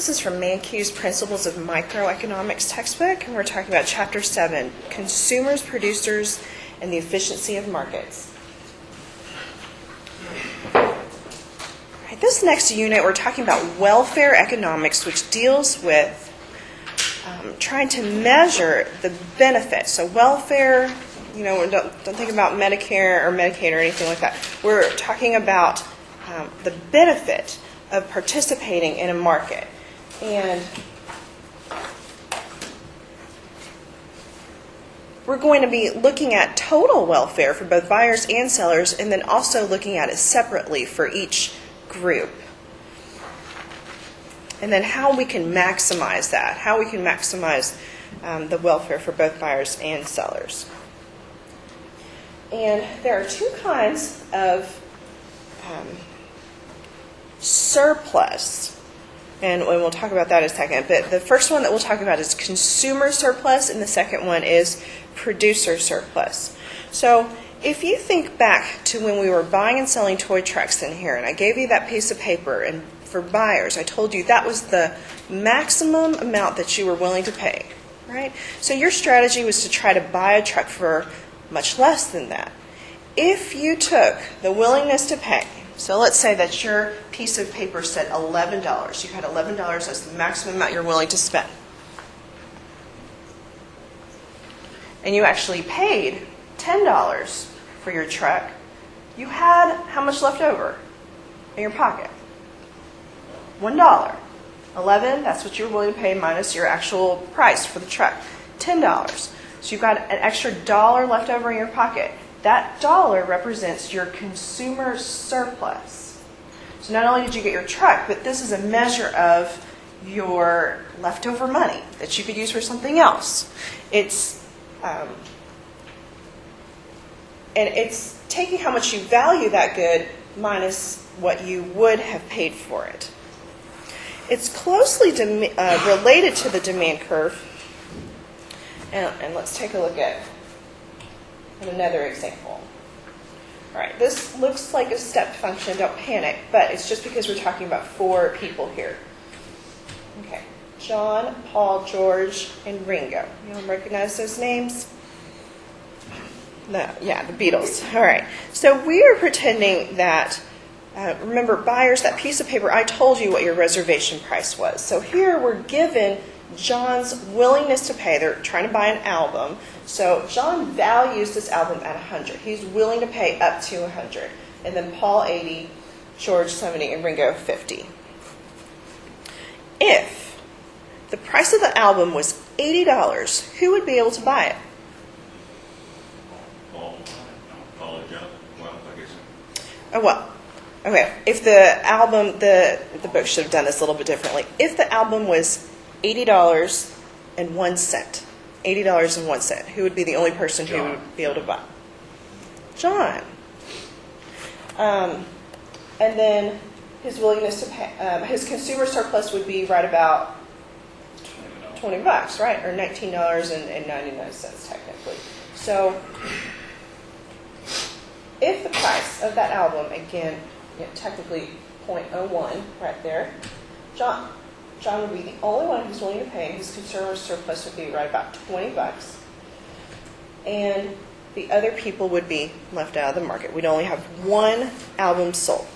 This is from Mankew's Principles of Microeconomics textbook, and we're talking about Chapter 7, Consumers, Producers, and the Efficiency of Markets. All right, this next unit, we're talking about welfare economics, which deals with trying to measure the benefits. So welfare, you know, don't think about Medicare or Medicaid or anything like that. We're talking about the benefit of participating in a market. And we're going to be looking at total welfare for both buyers and sellers, and then also looking at it separately for each group. And then how we can maximize that, how we can maximize the welfare for both buyers and sellers. And there are two kinds of surplus. And we'll talk about that in a second. But the first one that we'll talk about is consumer surplus, and the second one is producer surplus. So if you think back to when we were buying and selling toy trucks in here, and I gave you that piece of paper, and for buyers, I told you that was the maximum amount that you were willing to pay, right? So your strategy was to try to buy a truck for much less than that. If you took the willingness to pay, so let's say that your piece of paper said $11. You had $11 as the maximum amount you're willing to spend. And you actually paid $10 for your truck. You had how much left over in your pocket? $1. 11, that's what you're willing to pay minus your actual price for the truck. $10. So you've got an extra $1 left over in your pocket. That dollar represents your consumer surplus. So not only did you get your truck, but this is a measure of your leftover money that you could use for something else. It's taking how much you value that good minus what you would have paid for it. It's closely related to the demand curve. And let's take a look at another example. All right, this looks like a stepped function. Don't panic, but it's just because we're talking about 4 people here. Okay, John, Paul, George, and Ringo. You all recognize those names? No, yeah, the Beatles. All right, so we are pretending that, remember, buyers, that piece of paper, I told you what your reservation price was. So here we're given John's willingness to pay. They're trying to buy an album. So John values this album at $100. He's willing to pay up to $100. And then Paul $80, George $70, and Ringo $50. If the price of the album was $80, who would be able to buy it? Paul and John. Well, I guess. Oh, well. Okay. If the album, the book should have done this a little bit differently. If the album was $80.01. $80.01. Who would be the only person who would be able to buy? John. And then his willingness to pay, his consumer surplus would be right about $20, right? Or $19.99 technically. So if the price of that album, again, technically 0.01 right there, John would be the only one who's willing to pay. His consumer surplus would be right about $20. And the other people would be left out of the market. We'd only have one album sold.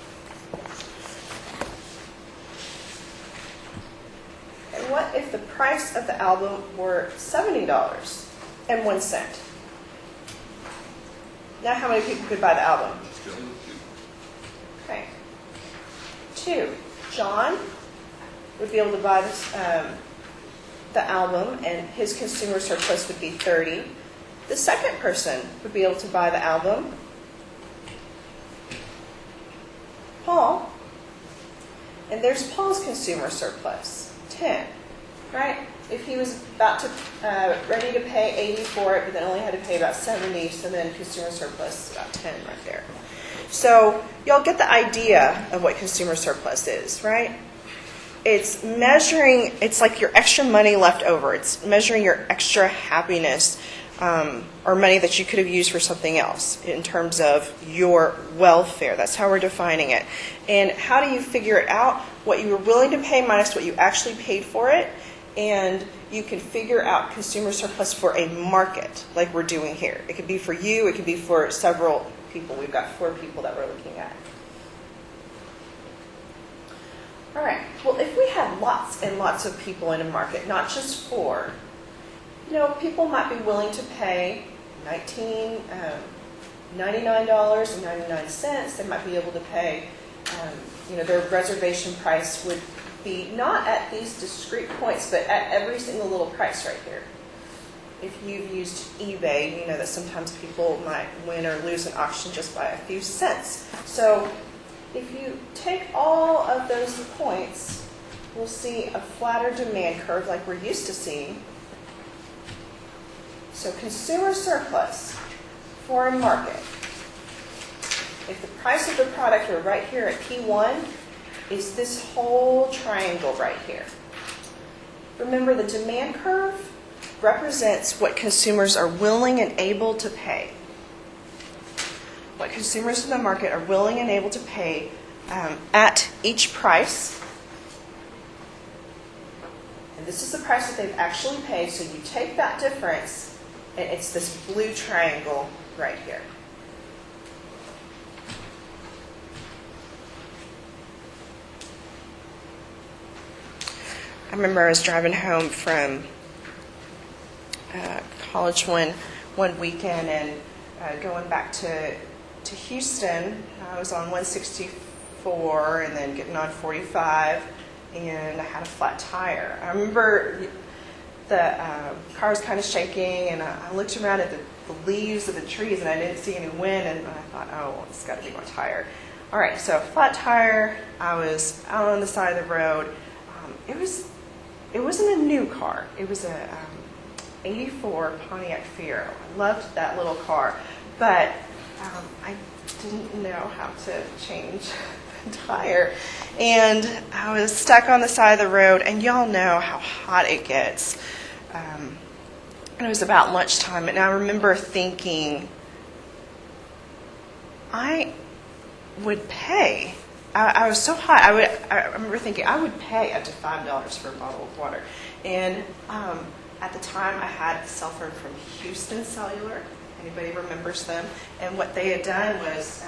And what if the price of the album were $70.01? Now how many people could buy the album? Okay. 2. John would be able to buy this, the album, and his consumer surplus would be $30. The second person would be able to buy the album, Paul, and there's Paul's consumer surplus, $10, right? If he was about to ready to pay $80 for it, but then only had to pay about $70, so then consumer surplus is about $10 right there. So y'all get the idea of what consumer surplus is, right? It's measuring, it's like your extra money left over. It's measuring your extra happiness or money that you could have used for something else in terms of your welfare. That's how we're defining it. And how do you figure it out? What you were willing to pay minus what you actually paid for it, and you can figure out consumer surplus for a market like we're doing here. It could be for you, it could be for several people. We've got 4 people that we're looking at. All right, well, if we had lots and lots of people in a market, not just 4, people might be willing to pay $99.99. They might be able to pay, their reservation price would be not at these discrete points, but at every single little price right here. If you've used eBay, you know that sometimes people might win or lose an auction just by a few cents. So if you take all of those points, we'll see a flatter demand curve like we're used to seeing. So consumer surplus for a market. If the price of the product are right here at P1, is this whole triangle right here. Remember, the demand curve represents what consumers are willing and able to pay. What consumers in the market are willing and able to pay at each price. And this is the price that they've actually paid, so you take that difference, and it's this blue triangle right here. I remember I was driving home from college one weekend and going back to Houston. I was on 164 and then getting on 45, and I had a flat tire. I remember the car was kind of shaking, and I looked around at the leaves of the trees, and I didn't see any wind, and I thought, oh, it's got to be my tire. All right, so flat tire. I was out on the side of the road. It wasn't a new car. It was a 84 Pontiac Fiero. I loved that little car, but I didn't know how to change the tire. And I was stuck on the side of the road, and y'all know how hot it gets. And it was about lunchtime, and I remember thinking, I would pay. I was so hot. I remember thinking I would pay up to $5 for a bottle of water. And at the time, I had a cell phone from Houston Cellular. Anybody remembers them? And what they had done was,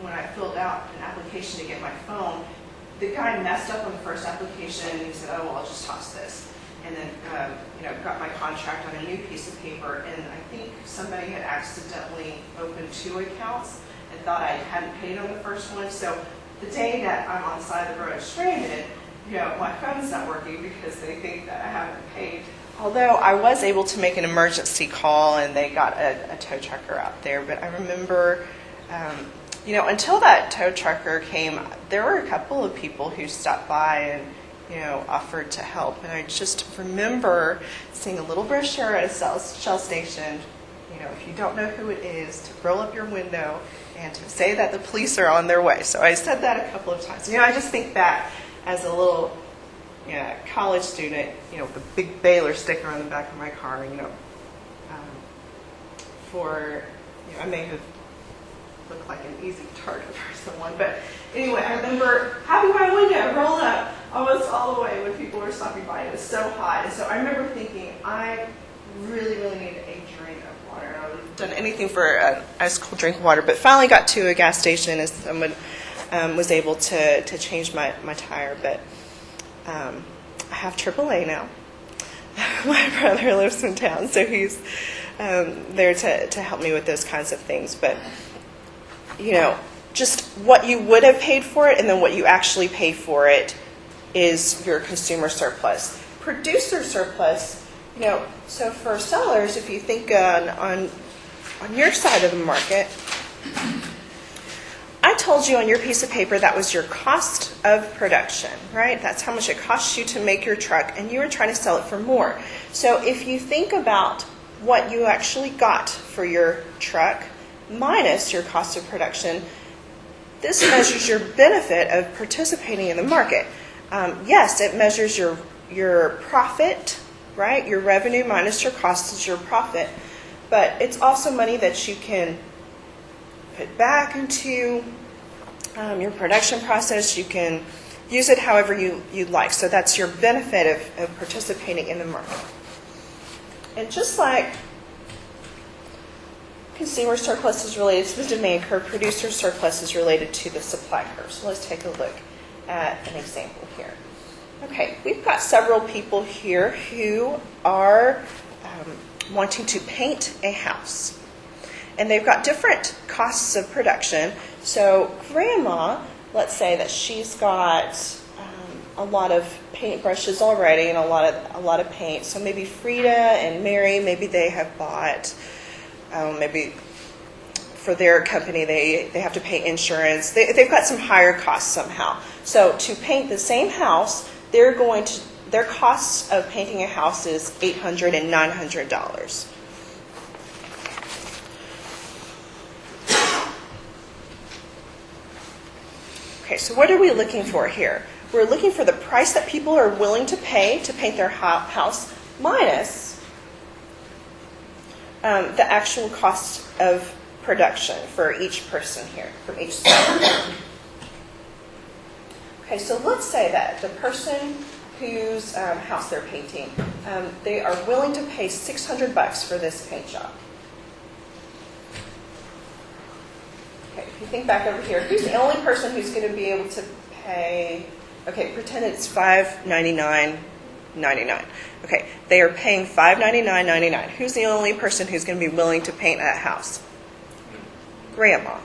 when I filled out an application to get my phone, the guy messed up on the first application, and he said, "Oh, well, I'll just toss this." And then, got my contract on a new piece of paper. And I think somebody had accidentally opened 2 accounts and thought I hadn't paid on the first one. So the day that I'm on the side of the road stranded, my phone's not working because they think that I haven't paid. Although I was able to make an emergency call, and they got a tow trucker out there. But I remember, until that tow trucker came, there were a couple of people who stopped by and, offered to help. And I just remember seeing a little brochure at a Shell station, if you don't know who it is, to roll up your window and to say that the police are on their way. So I said that a couple of times. I just think back as a little college student, with a big Baylor sticker on the back of my car, I may have looked like an easy target for someone. But anyway, I remember having my window rolled up almost all the way when people were stopping by. It was so hot. And so I remember thinking, I really, really need a drink of water. I would have done anything for an ice cold drink of water, but finally got to a gas station and someone was able to change my tire. But I have AAA now. My brother lives in town, so he's there to help me with those kinds of things. But, just what you would have paid for it and then what you actually pay for it is your consumer surplus. Producer surplus, so for sellers, if you think on your side of the market, I told you on your piece of paper that was your cost of production, right? That's how much it costs you to make your truck, and you were trying to sell it for more. So if you think about what you actually got for your truck minus your cost of production, this measures your benefit of participating in the market. Yes, it measures your profit, right? Your revenue minus your cost is your profit. but it's also money that you can put back into your production process. You can use it however you'd like. So that's your benefit of participating in the market. And just like consumer surplus is related to the demand curve, producer surplus is related to the supply curve. So let's take a look at an example here. Okay, we've got several people here who are wanting to paint a house. And they've got different costs of production. So grandma, let's say that she's got a lot of paint brushes already and a lot of paint. So maybe Frida and Mary, maybe they have bought, maybe for their company they have to pay insurance. They've got some higher costs somehow. So to paint the same house, their cost of painting a house is $800 and $900. Okay, so what are we looking for here? We're looking for the price that people are willing to pay to paint their house minus the actual cost of production for each person here, from each seller. Okay, so let's say that the person whose house they're painting, they are willing to pay $600 for this paint job. Okay, if you think back over here, who's the only person who's going to be able to pay? Okay, pretend it's $599.99. Okay, they are paying $599.99. Who's the only person who's going to be willing to paint that house? Grandma.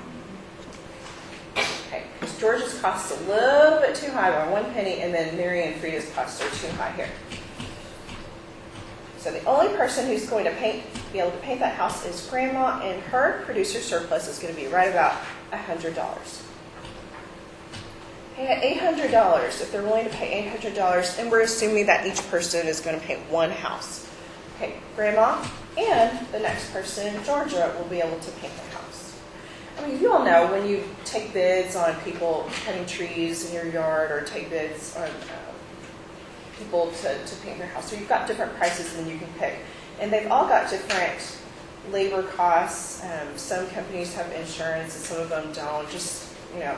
Okay, because George's cost is a little bit too high by 1 penny, and then Mary and Frida's costs are too high here. So the only person who's going to be able to paint that house is Grandma, and her producer surplus is going to be right about $100. At $800, if they're willing to pay $800, and we're assuming that each person is going to paint one house. Okay, Grandma and the next person, Georgia, will be able to paint the house. I mean, you all know when you take bids on people cutting trees in your yard, or take bids on people to paint their house. So you've got different prices and you can pick. And they've all got different labor costs. Some companies have insurance and some of them don't. Just, you know,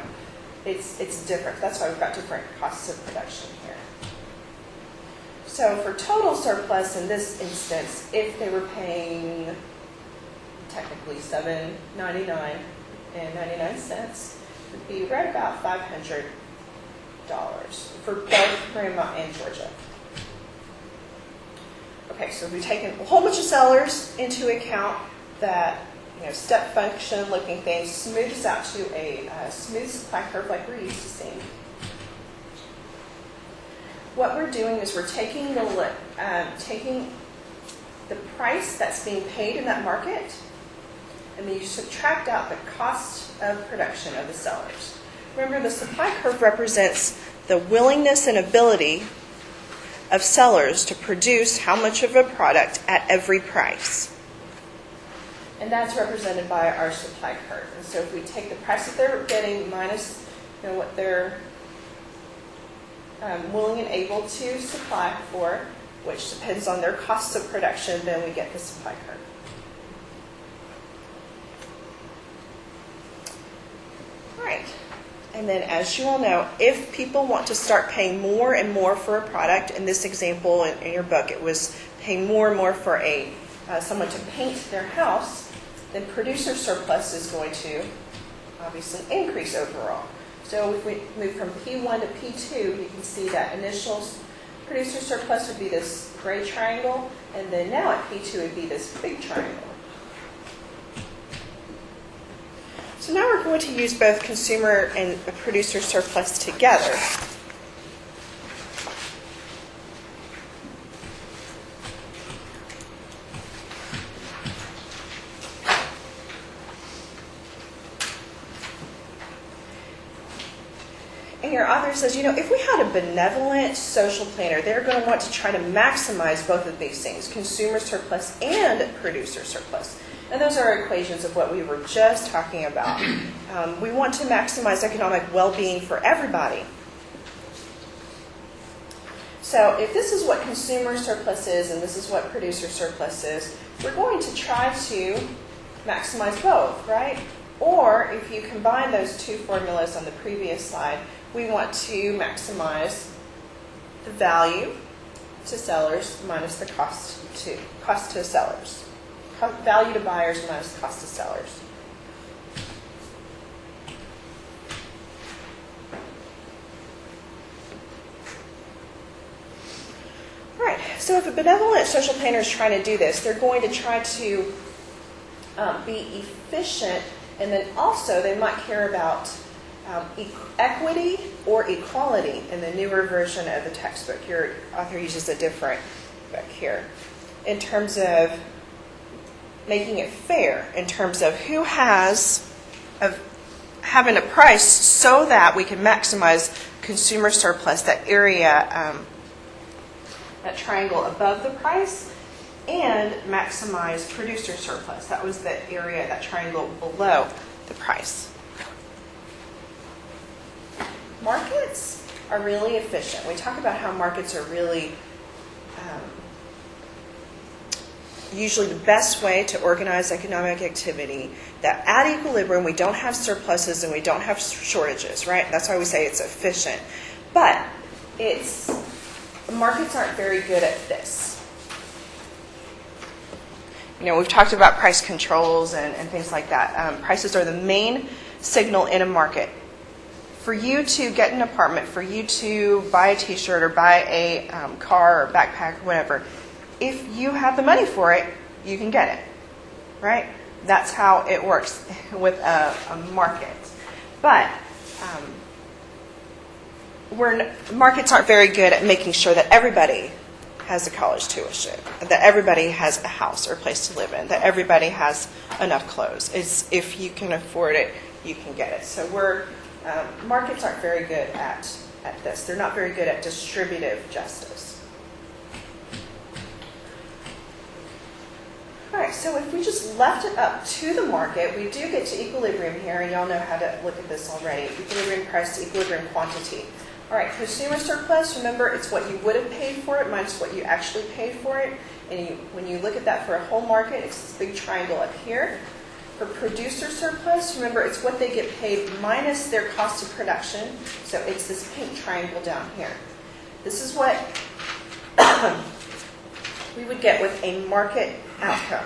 it's different. That's why we've got different costs of production here. So for total surplus in this instance, if they were paying technically $7.99 and 99 cents, it would be right about $500 for both Grandma and Georgia. Okay, so we've taken a whole bunch of sellers into account. That, you know, step function looking thing smooths out to a smooth supply curve like we're used to seeing. What we're doing is we're taking the price that's being paid in that market, and then you subtract out the cost of production of the sellers. Remember, the supply curve represents the willingness and ability of sellers to produce how much of a product at every price. And that's represented by our supply curve. And so if we take the price that they're getting minus, you know, what they're willing and able to supply for, which depends on their costs of production, then we get the supply curve. All right. And then, as you all know, if people want to start paying more and more for a product, in this example in your book, it was paying more and more for someone to paint their house, then producer surplus is going to obviously increase overall. So if we move from P1 to P2, you can see that initial producer surplus would be this gray triangle, and then now at P2 it would be this big triangle. So now we're going to use both consumer and producer surplus together. And your author says, you know, if we had a benevolent social planner, they're going to want to try to maximize both of these things, consumer surplus and producer surplus. And those are equations of what we were just talking about. We want to maximize economic well-being for everybody. So if this is what consumer surplus is and this is what producer surplus is, we're going to try to maximize both, right? Or if you combine those two formulas on the previous slide, we want to maximize the value to sellers minus the cost to sellers. Value to buyers minus cost to sellers. All right, so if a benevolent social planner is trying to do this, they're going to try to be efficient, and then also they might care about equity or equality in the newer version of the textbook. Your author uses a different book here in terms of making it fair, in terms of who has having a price so that we can maximize consumer surplus, that area, that triangle above the price, and maximize producer surplus. That was the area, that triangle below the price. Markets are really efficient. We talk about how markets are really usually the best way to organize economic activity, that at equilibrium we don't have surpluses and we don't have shortages, right? That's why we say it's efficient. But markets aren't very good at this. You know, we've talked about price controls and things like that. Prices are the main signal in a market. For you to get an apartment, for you to buy a t-shirt or buy a car or backpack or whatever, if you have the money for it, you can get it, right? That's how it works with a market. But markets aren't very good at making sure that everybody has a college tuition, that everybody has a house or a place to live in, that everybody has enough clothes. It's if you can afford it, you can get it. So markets aren't very good at this. They're not very good at distributive justice. All right, so if we just left it up to the market, we do get to equilibrium here, and y'all know how to look at this already. Equilibrium price to equilibrium quantity. All right, consumer surplus, remember, it's what you would have paid for it minus what you actually paid for it. And when you look at that for a whole market, it's this big triangle up here. For producer surplus, remember, it's what they get paid minus their cost of production. So it's this pink triangle down here. This is what we would get with a market outcome.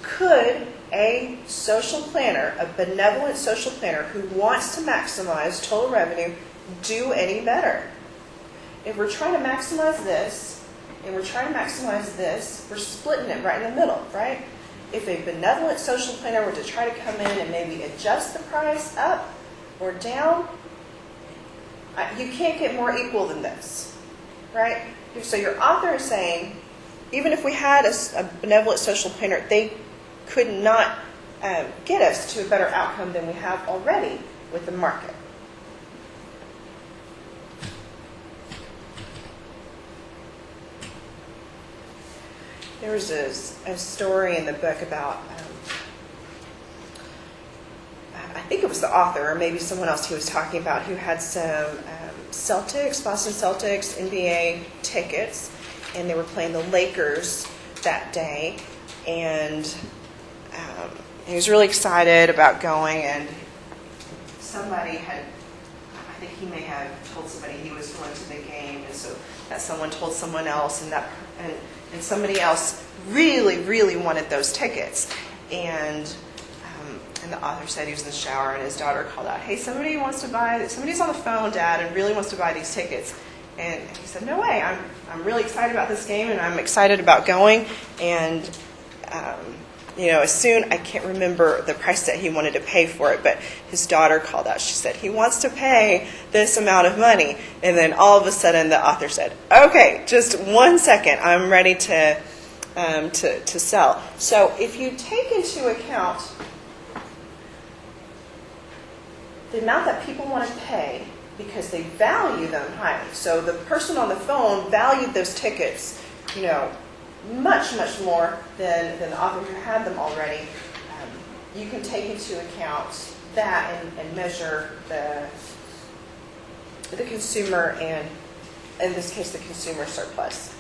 Could a social planner, a benevolent social planner who wants to maximize total revenue, do any better? If we're trying to maximize this, and we're trying to maximize this, we're splitting it right in the middle, right? If a benevolent social planner were to try to come in and maybe adjust the price up or down, you can't get more equal than this, right? So your author is saying, even if we had a benevolent social planner, they could not get us to a better outcome than we have already with the market. There was a story in the book about, I think it was the author or maybe someone else he was talking about, who had some Boston Celtics NBA tickets, and they were playing the Lakers that day, and he was really excited about going, and somebody had, I think he may have told somebody he was going to the game, and so that someone told someone else, and somebody else really, really wanted those tickets. And the author said he was in the shower, and his daughter called out, "Hey, somebody's on the phone, Dad, and really wants to buy these tickets." And he said, "No way, I'm really excited about this game, and I'm excited about going." And as soon, I can't remember the price that he wanted to pay for it, but his daughter called out. She said, "He wants to pay this amount of money." And then all of a sudden the author said, "Okay, just 1 second, I'm ready to sell." So if you take into account the amount that people want to pay because they value them highly. So the person on the phone valued those tickets, much, much more than the author who had them already. You can take into account that and measure the consumer and in this case, the consumer surplus.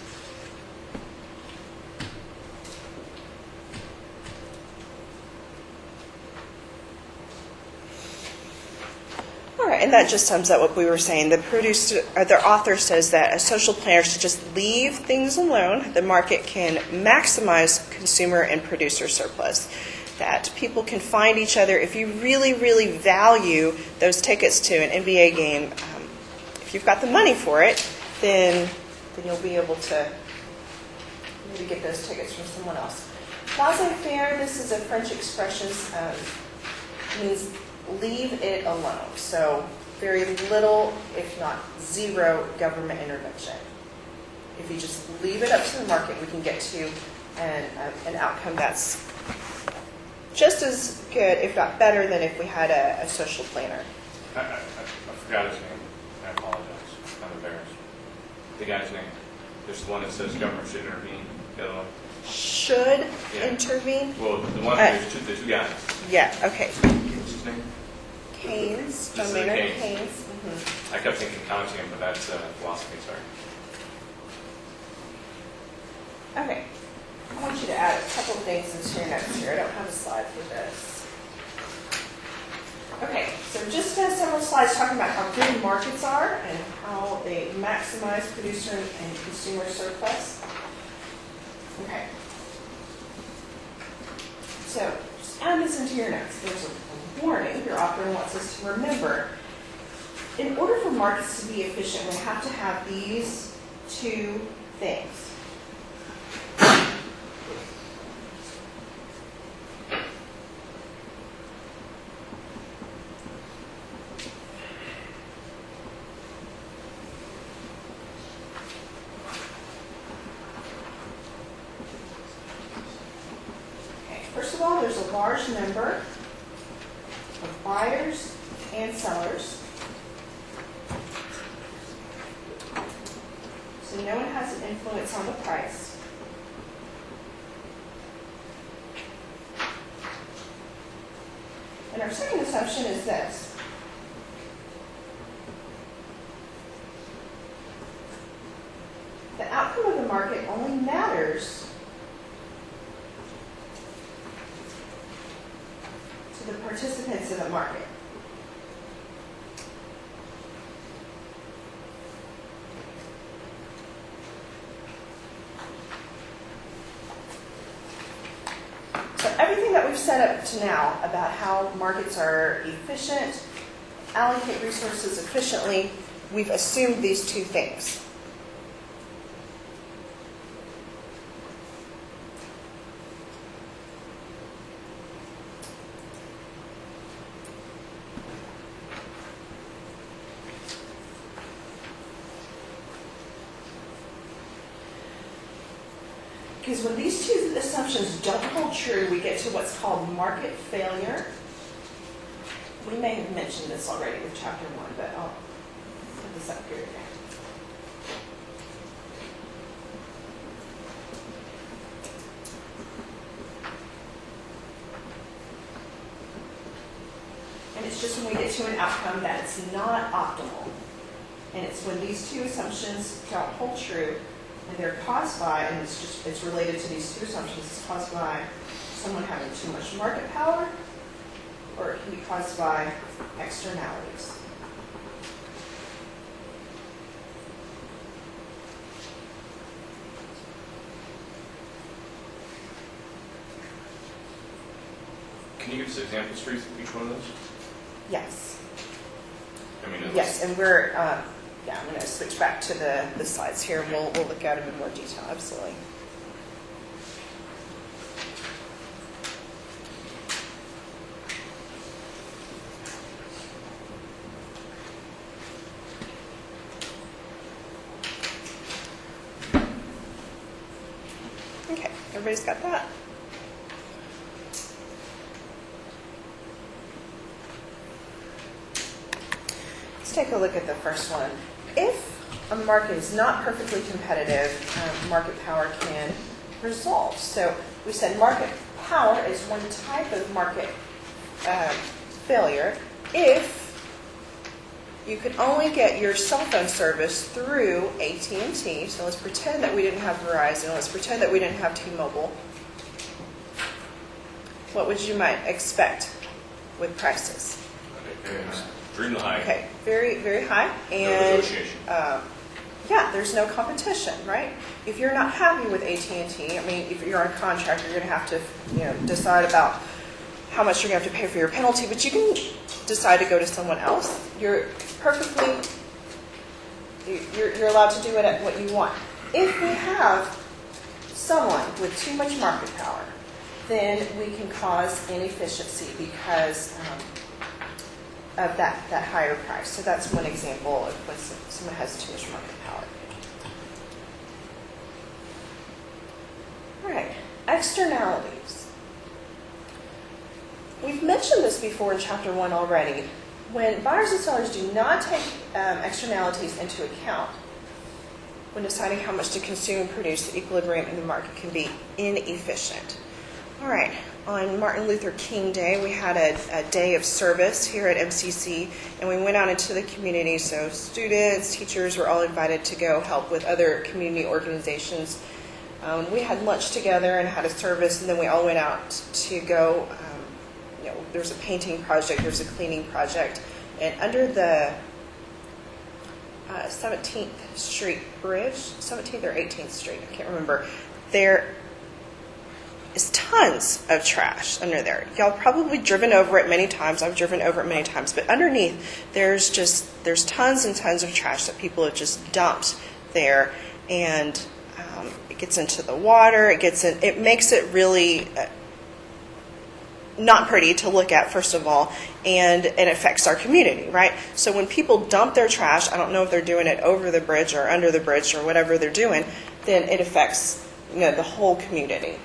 All right, and that just sums up what we were saying. The author says that a social planner should just leave things alone. The market can maximize consumer and producer surplus. That people can find each other. If you really, really value those tickets to an NBA game, if you've got the money for it, then you'll be able to maybe get those tickets from someone else. Laissez-faire, this is a French expression, means leave it alone. So very little, if not zero, government intervention. If you just leave it up to the market, we can get to an outcome that's just as good, if not better, than if we had a social planner. I forgot his name. I apologize. I'm embarrassed. The guy's name. There's the one that says government should intervene. The other one. Should intervene? Well, the one, there's the two guys. Yeah, okay. What's his name? Keynes, John This is Maynard Keynes. Keynes. Mm-hmm. I kept thinking Kantian, but that's philosophy, sorry. Okay. I want you to add a couple of things into your notes here. I don't have a slide for this. Okay, so just several slides talking about how good markets are and how they maximize producer and consumer surplus. Okay. So just add this into your notes. There's a warning your author wants us to remember. In order for markets to be efficient, we have to have these two things. First of all, there's a large number of buyers and sellers. So no one has an influence on the price. And our second assumption is this. The outcome of the market only matters to the participants in the market. So everything that we've set up to now about how markets are efficient, allocate resources efficiently, we've assumed these two things. Because when these two assumptions don't hold true, we get to what's called market failure. We may have mentioned this already with chapter 1, but I'll put this up here again. And it's just when we get to an outcome that's not optimal. And it's when these two assumptions don't hold true, and they're caused by, and it's related to these two assumptions, it's caused by someone having too much market power, or it can be caused by externalities. Can you give us examples for each one of those? Yes. I mean, Yes, and we're, I'm going to switch back to the slides here, and we'll look at them in more detail, absolutely. Okay, everybody's got that? Let's take a look at the first one. If a market is not perfectly competitive, market power can resolve. So we said market power is one type of market failure if you could only get your cell phone service through AT&T. So let's pretend that we didn't have Verizon. Let's pretend that we didn't have T-Mobile. What would you might expect with prices? Dream high. Okay, very, very high. No And negotiation. yeah, there's no competition, right? If you're not happy with AT&T, I mean, if you're on contract, you're going to have to, decide about how much you're going to have to pay for your penalty, but you can decide to go to someone else. You're allowed to do it at what you want. If we have someone with too much market power, then we can cause inefficiency because of that higher price. So that's one example of when someone has too much market power. All right, externalities. We've mentioned this before in Chapter 1 already. When buyers and sellers do not take externalities into account when deciding how much to consume and produce, the equilibrium in the market can be inefficient. All right, on Martin Luther King Day, we had a day of service here at MCC, and we went out into the community. So students, teachers were all invited to go help with other community organizations. We had lunch together and had a service, and then we all went out to go. There was a painting project, there was a cleaning project, and under the 17th Street Bridge, 17th or 18th Street, I can't remember, there is tons of trash under there. Y'all probably driven over it many times. I've driven over it many times, but underneath there's tons and tons of trash that people have just dumped there, and it gets into the water. It makes it really not pretty to look at, first of all, and it affects our community, right? So when people dump their trash, I don't know if they're doing it over the bridge or under the bridge or whatever they're doing, then it affects the whole community.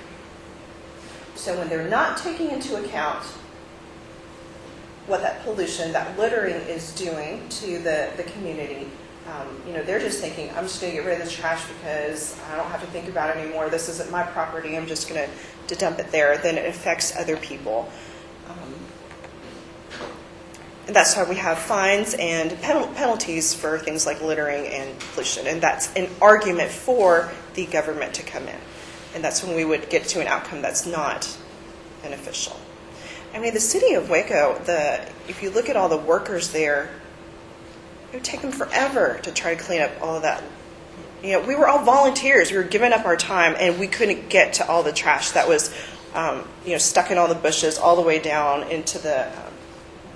So when they're not taking into account what that pollution, that littering is doing to the community, they're just thinking, I'm just going to get rid of this trash because I don't have to think about it anymore. This isn't my property. I'm just going to dump it there. Then it affects other people. And that's why we have fines and penalties for things like littering and pollution. And that's an argument for the government to come in. And that's when we would get to an outcome that's not beneficial. I mean, the city of Waco, if you look at all the workers there, it would take them forever to try to clean up all of that. We were all volunteers. We were giving up our time, and we couldn't get to all the trash that was, stuck in all the bushes all the way down into the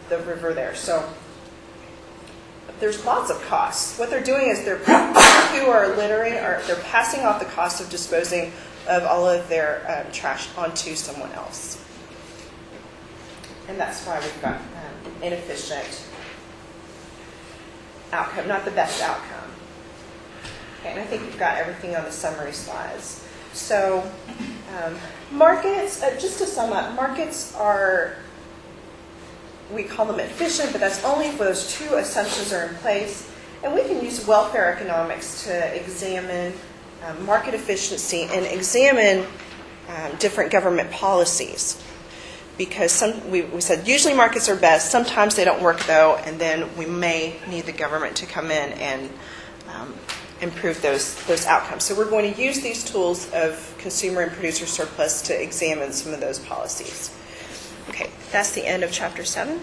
river there. So there's lots of costs. What they're doing is who are littering, or they're passing off the cost of disposing of all of their trash onto someone else. And that's why we've got inefficient outcome, not the best outcome. Okay, and I think you've got everything on the summary slides. So markets, just to sum up, markets are, we call them efficient, but that's only if those two assumptions are in place. And we can use welfare economics to examine market efficiency and examine different government policies. Because we said usually markets are best. Sometimes they don't work though, and then we may need the government to come in and improve those outcomes. So we're going to use these tools of consumer and producer surplus to examine some of those policies. Okay, that's the end of Chapter 7.